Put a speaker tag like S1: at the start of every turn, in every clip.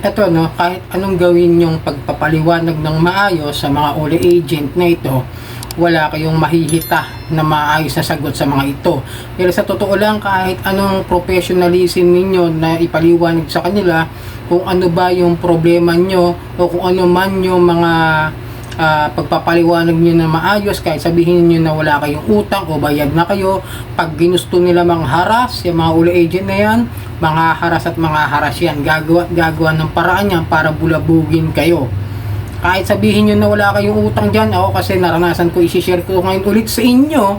S1: eto no, kahit anong gawin yung pagpapaliwanag ng maayos sa mga uli agent na ito, wala kayong mahihita na maayos na sagot sa mga ito. Pero sa totoo lang, kahit anong professionalism ninyo na ipaliwanag sa kanila kung ano ba yung problema nyo o kung ano man yung mga pagpapaliwanag nyo na maayos, kahit sabihin nyo na wala kayong utang o bayad na kayo, pag ginusto nila mangharas, yung mga uli agent na yan, mga haras at mga haras yan, gagawa ng paraan yan para bulabugin kayo. Kahit sabihin nyo na wala kayong utang dyan, ako kasi naranasan ko, isi-share ko ngayon ulit sa inyo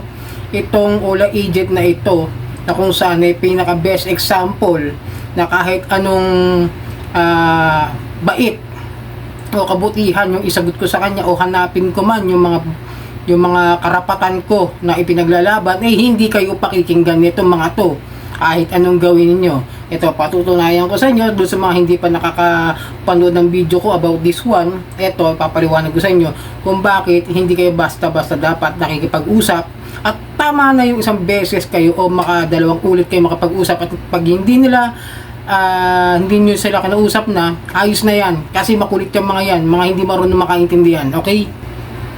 S1: itong uli agent na ito, na kung saan ay pinaka best example na kahit anong bait o kabutihan yung isagot ko sa kanya o hanapin ko man yung mga karapatan ko na ipinaglalaban, hindi kayo pakikinggan nitong mga to kahit anong gawin niyo. Ito, patutunayan ko sa inyo doon sa mga hindi pa nakakapanood ng video ko about this one. Ito, papaliwanag ko sa inyo kung bakit hindi kayo basta-basta dapat nakikipag-usap, at tama na yung isang beses kayo o makadalawang ulit kayo makapag-usap, at pag hindi nyo sila kinausap na, ayos na yan, kasi makulit yung mga yan, mga hindi marunong makaintindihan. Okay?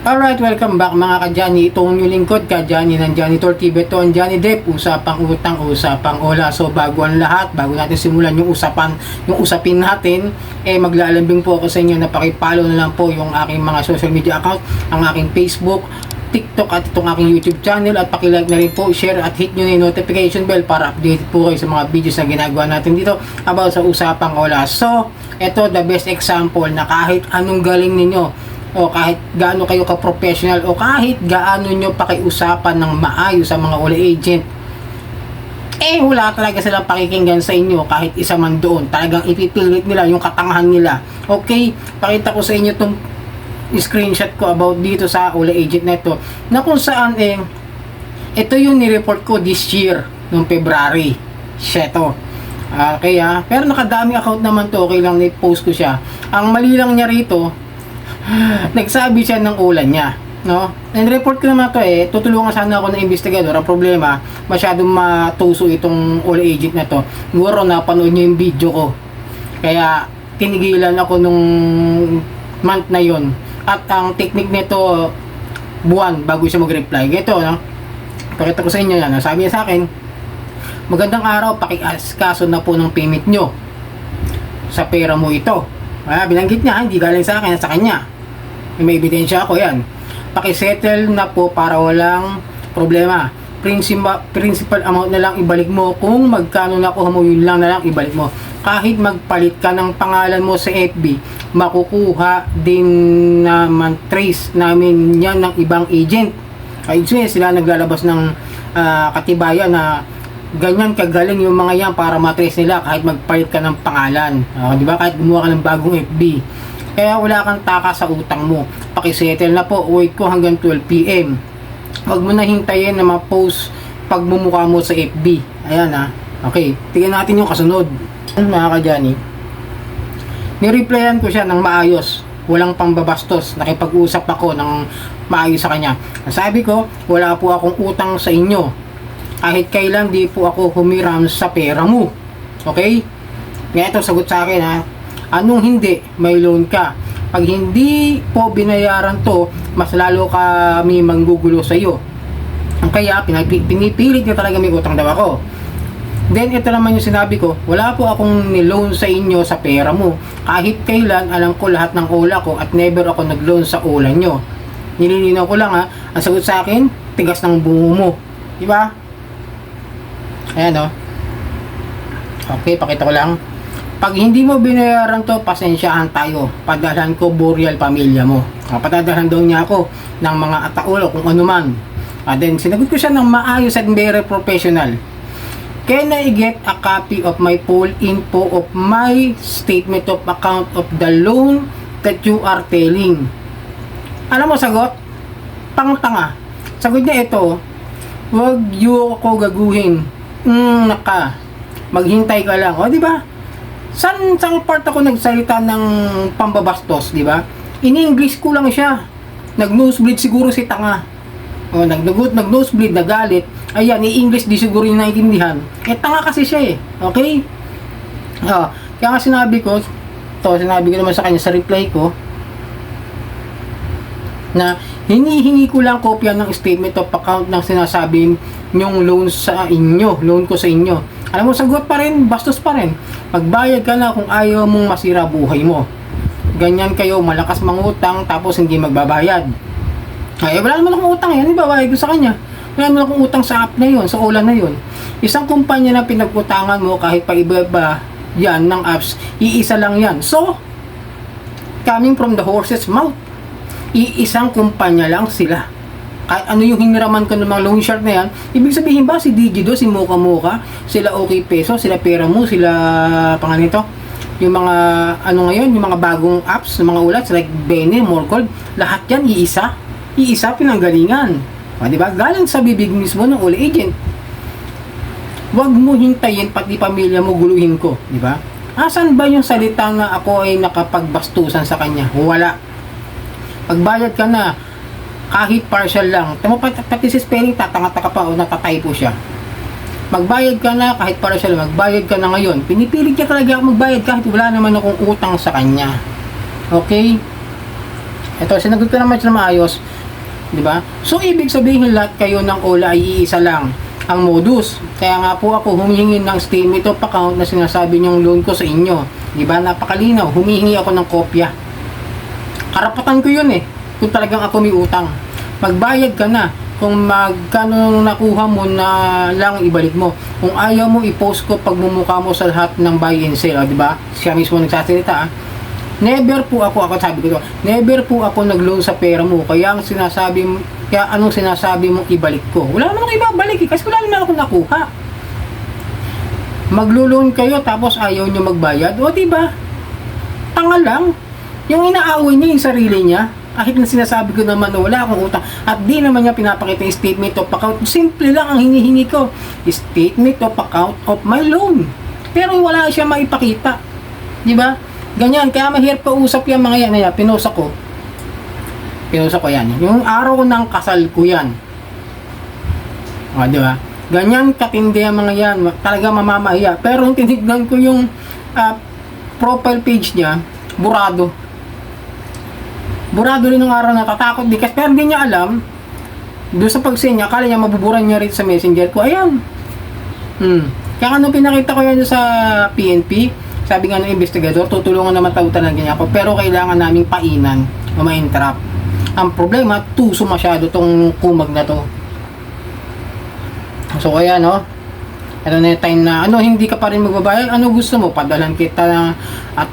S1: Alright, welcome back mga ka-Johnny. Itong yung lingkod ka-Johnny ng Janitor TV. Ito ang Johnny Depp, usapang utang, usapang ola. So bago ang lahat, bago natin simulan yung usapin natin, maglalambing po ako sa inyo na pakipollow na lang po yung aking mga social media account, ang aking Facebook, TikTok at itong aking YouTube channel, at pakilike na rin po, share at hit nyo na yung notification bell para update po kayo sa mga videos na ginagawa natin dito about sa usapang ola. So, ito the best example na kahit anong galing ninyo o kahit gaano kayo ka-professional o kahit gaano nyo pakiusapan ng maayos sa mga uli agent, wala talaga silang pakikinggan sa inyo kahit isa man doon. Talagang ipipilit nila yung katangahan nila. Okay, pakita ko sa inyo itong screenshot ko about dito sa uli agent na ito, na kung saan ito yung nireport ko this year noong February. Ito. Okay pero nakadami account naman to, okay lang i-post ko siya. Ang mali lang niya rito, nagsabi siya ng ulan niya, no? And report ko naman to tutulungan sana ako ng investigador. Ang problema, masyadong matuso itong uli agent na to. Siguro napanood niyo yung video ko, kaya tinigilan ako nung month na yon. At ang technique nito, buwan bago siya mag-reply. Ito, no? Pakita ko sa inyo yan. Sabi niya sa akin, magandang araw, pakiaskaso na po ng payment nyo sa pera mo ito. Binanggit niya, hindi galing sa akin, sa kanya. May ebidensya ako yan. Pakisettle na po para walang problema. Principal amount na lang ibalik mo. Kung magkano nakuha mo, yun lang na lang ibalik mo. Kahit magpalit ka ng pangalan mo sa FB, makukuha din naman trace namin yan ng ibang agent. Ay, sila naglalabas ng katibayan na ganyan kagaling yung mga yan para matrace nila kahit magpalit ka ng pangalan. Di ba? Kahit gumawa ka ng bagong FB. Kaya wala kang taka sa utang mo. Pakisettle na po. Wait ko hanggang 12 PM. Huwag mo na hintayin na ma-post pagmumukha mo sa FB. Ayan Okay. Tingnan natin yung kasunod. Mga ka-Johnny, nireplyan ko siya ng maayos. Walang pambabastos. Nakipag-usap ako ng maayos sa kanya. Sabi ko, wala po akong utang sa inyo. Kahit kailan di po ako humiram sa pera mo. Okay? Ngayon ito, sagot sa akin anong hindi? May loan ka. Pag hindi po binayaran to, mas lalo kami manggugulo sa iyo. Kaya pinipilit niya talaga may utang daw ako. Then ito naman yung sinabi ko, wala po akong niloan sa inyo sa pera mo. Kahit kailan, alam ko lahat ng ula ko at never ako nagloan sa ula nyo. Nililinaw ko lang ang sagot sa akin, tigas ng bungo mo. Diba? Ayan Okay, pakita ko lang. Pag hindi mo binayaran to, pasensyahan tayo. Padalhan ko burial pamilya mo. Patadalhan daw niya ako ng mga ataulo kung ano man. Then sinagot ko siya ng maayos at very professional. Can I get a copy of my full info of my statement of account of the loan that you are telling? Alam mo sagot? Pangtanga. Sagot niya ito, wag you ako gaguhin. Maghintay ka lang. Di ba? Saan part ako nagsalita ng pambabastos, di ba? In English ko lang siya. Nag-nosebleed siguro si tanga. Nag-nosebleed, nagalit. Ayan, i-English di siguro yung naiintindihan. Tanga kasi siya Okay? Kaya nga sinabi ko, ito, sinabi ko naman sa kanya sa reply ko na hinihingi ko lang kopya ng statement of account ng sinasabing yung loan sa inyo, loan ko sa inyo. Alam mo, sagot pa rin, bastos pa rin. Magbayad ka na kung ayaw mong masira buhay mo. Ganyan kayo, malakas mangutang tapos hindi magbabayad. Ay, wala naman akong utang yan, ibabayad ko sa kanya. Wala naman akong utang sa app na yun, sa ulan na yun. Isang kumpanya na pinag-utangan mo kahit pa iba-iba yan ng apps, iisa lang yan. So, coming from the horse's mouth, iisang kumpanya lang sila. Kahit ano yung hiniraman ko ng mga loan shark na yan, ibig sabihin ba si Digido, si Mocha Mocha, sila OK Peso, sila Pera Mo, sila panganito, yung mga ano ngayon, yung mga bagong apps, yung mga ulats like Bene, Morgold, lahat yan iisa pinanggalingan. O, diba? Galing sa bibig mismo ng uli agent. Huwag mo hintayin pati pamilya mo guluhin ko, diba? Asan ba yung salita na ako ay nakapagbastusan sa kanya? Wala. Pagbayad ka na, kahit partial lang, tamo pati si spelling, tatanga-taka pa o natatypo siya. Magbayad ka na, kahit partial, magbayad ka na ngayon. Pinipilit niya talaga ako magbayad kahit wala naman akong utang sa kanya. Okay? Ito, sinagot ko naman siya na maayos. Diba? So, ibig sabihin lahat kayo ng Ola ay iisa lang ang modus. Kaya nga po ako humihingi ng statement of account na sinasabi niyong loan ko sa inyo. Diba? Napakalinaw. Humihingi ako ng kopya. Karapatan ko yun eh. Kung talagang ako may utang. Magbayad ka na. Kung magkano nakuha mo na lang ibalik mo. Kung ayaw mo i-post ko pagmumukha mo sa lahat ng buy and sell. Diba? Siya mismo nagsasalita. Never po ako sabi ko to, never po ako nag-loan sa pera mo. Kaya anong sinasabi mo ibalik ko? Wala naman ako ibabalik eh, kasi wala naman ako nakuha. Maglo-loan kayo tapos ayaw nyo magbayad. O diba? Tanga lang. Yung inaaway niya yung sarili niya, kahit na sinasabi ko naman na wala akong utang at di naman niya pinapakita yung statement of account. Simple lang ang hinihingi ko. Statement of account of my loan. Pero wala siya maipakita. Diba? Ganyan, kaya mahirap kausap yan mga yan. Ayan, pinusa ko yan. Yung araw ng kasal ko yan. O, di ba? Ganyan katindi ang mga yan. Talaga mamamahiya. Pero tinignan ko yung profile page niya, burado. Burado rin ng araw na tatakot di. Pero hindi niya alam, doon sa pag-send niya, akala niya mabuburan niya rin sa messenger ko. Ayan. Kaya nung pinakita ko yan sa PNP, sabi nga ng investigador, tutulungan naman tautan ng ganyan ako, pero kailangan naming painan o ma-entrap. Ang problema, tuso masyado tong kumag na to. So kaya no, ito na yung time na hindi ka pa rin magbabayad. Ano gusto mo? Padalan kita ng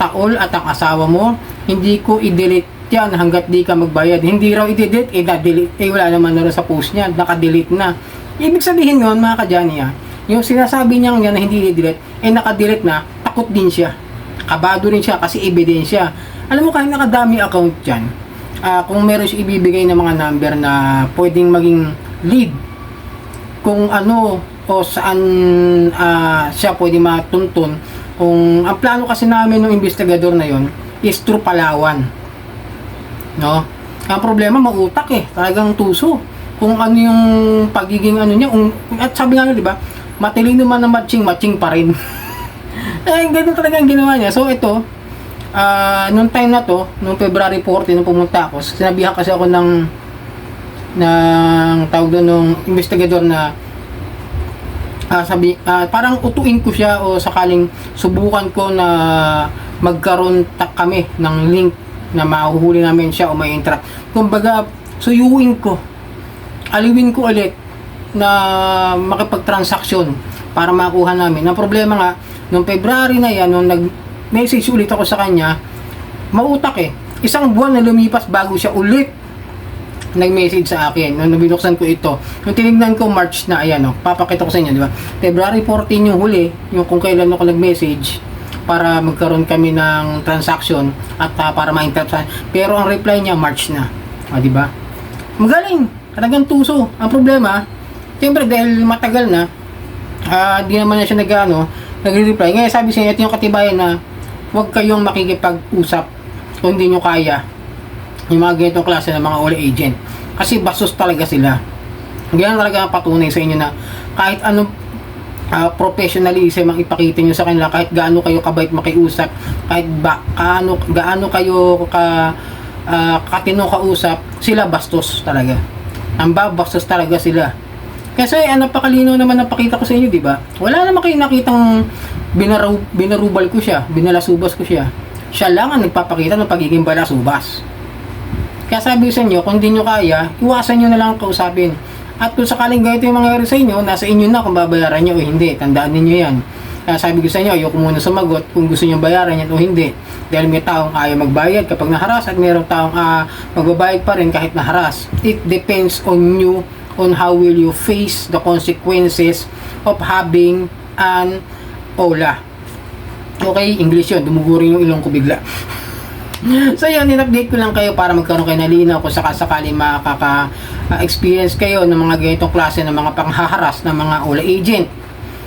S1: taol at ang asawa mo. Hindi ko i-delete yan hanggat di ka magbayad. Hindi raw i-delete, na-delete. Wala naman na sa post niya, naka-delete na. Ibig sabihin nun mga kadyani, yung sinasabi niyang yan na hindi i-delete, naka-delete na, takot din siya. Kabado rin siya kasi ebidensya. Alam mo, kahit nakadami account dyan, kung meron siya ibibigay ng mga number na pwedeng maging lead, kung ano o saan siya pwede matuntun. Kung ang plano kasi namin ng investigador na yon is through Palawan. No? Ang problema, mautak eh. Talagang tuso. Kung ano yung pagiging niya. At sabi nga di ba, matalino man na matching pa rin. Ganun talaga ang ginawa niya. So ito, nung time na to, nung February 14, nung pumunta ako, sinabihan kasi ako ng tawag doon ng investigador na parang utuin ko siya o sakaling subukan ko na magkaroon kami ng link na mahuhuli namin siya o may entrap. Kumbaga, suyuin ko, aliwin ko ulit na makipagtransaksyon para makuha namin. Ang problema nga, nung February na yan, nung nag-message ulit ako sa kanya, mautak eh. Isang buwan na lumipas bago siya ulit nag-message sa akin. Nung binuksan ko ito, nung tinignan ko March na, ayan papakita ko sa inyo, di ba? February 14 yung huli, yung kung kailan ako nag-message para magkaroon kami ng transaction at para ma-interrupt sa. Pero ang reply niya March na. Di ba? Magaling, talagang tuso. Ang problema, siyempre dahil matagal na, di naman na siya nagre-reply. Ngayon sabi siya, ito yung katibayan na huwag kayong makikipag-usap kung hindi nyo kaya yung mga ganitong klase ng mga Ola agent. Kasi bastos talaga sila. Ganyan talaga ang patunay sa inyo na kahit professionalism ang ipakita nyo sa kanila, kahit gaano kayo kabait makiusap, kahit gaano kayo katino kausap, sila bastos talaga. Ang babastos talaga sila. Kasi napakalino naman ang pakita ko sa inyo, di ba? Wala naman kayo nakitang binarubal ko siya, binalasubas ko siya. Siya lang ang nagpapakita ng pagiging balasubas. Kaya sabi ko sa inyo, kung di nyo kaya, iwasan nyo na lang kausapin. At kung sakaling ganito yung mangyayari sa inyo, nasa inyo na kung babayaran nyo o hindi. Tandaan niyo yan. Kaya sabi ko sa inyo, ayoko muna sumagot kung gusto nyo bayaran yan o hindi. Dahil may taong ayaw magbayad kapag naharas at mayroong taong magbabayad pa rin kahit naharas. It depends on you, on how will you face the consequences of having an OLA. Okay, English yun. Dumugurin yung ilong ko bigla. So yun, in-update ko lang kayo para magkaroon kayo nalinaw kung sakasakali makaka-experience kayo ng mga ganitong klase ng mga panghaharas ng mga OLA agent.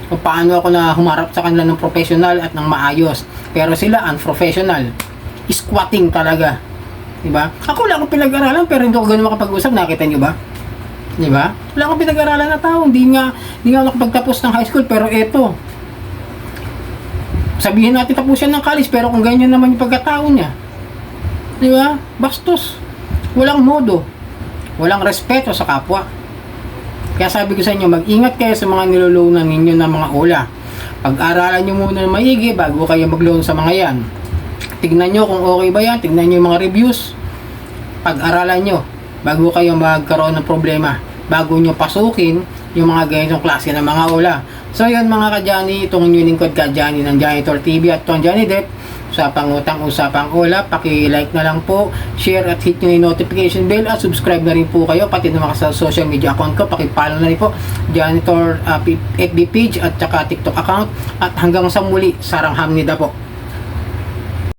S1: Kung paano ako na humarap sa kanila ng professional at ng maayos. Pero sila unprofessional. Squatting talaga. Diba? Ako wala akong pinag-aralan pero hindi ako ganun makapag-usap. Nakita nyo ba? Diba? Wala akong pinag-aralan na tao. Hindi nga ako nakapagtapos ng high school pero eto. Sabihin natin tapusin ng college pero kung ganyan naman yung pagkatao niya. Diba? Bastos. Walang modo. Walang respeto sa kapwa. Kaya sabi ko sa inyo, mag-ingat kayo sa mga niloloanan ninyo ng mga OLA. Pag-aralan nyo muna ng maigi bago kayo mag-loan sa mga yan. Tignan nyo kung okay ba yan. Tignan nyo yung mga reviews. Pag-aralan nyo bago kayo magkaroon ng problema. Bago nyo pasukin yung mga ganitong klase ng mga OLA. So yun mga ka-Johnny, itong inyong lingkod ka-Johnny ng Janitor TV at Ton Johnny Depp. Usapang utang, usapang OLA, paki-like na lang po, share at hit nyo yung notification bell at subscribe na rin po kayo, pati naman sa social media account ko, paki-follow na rin po, Janitor FB page at saka TikTok account. At hanggang sa muli, sarang hamnida po.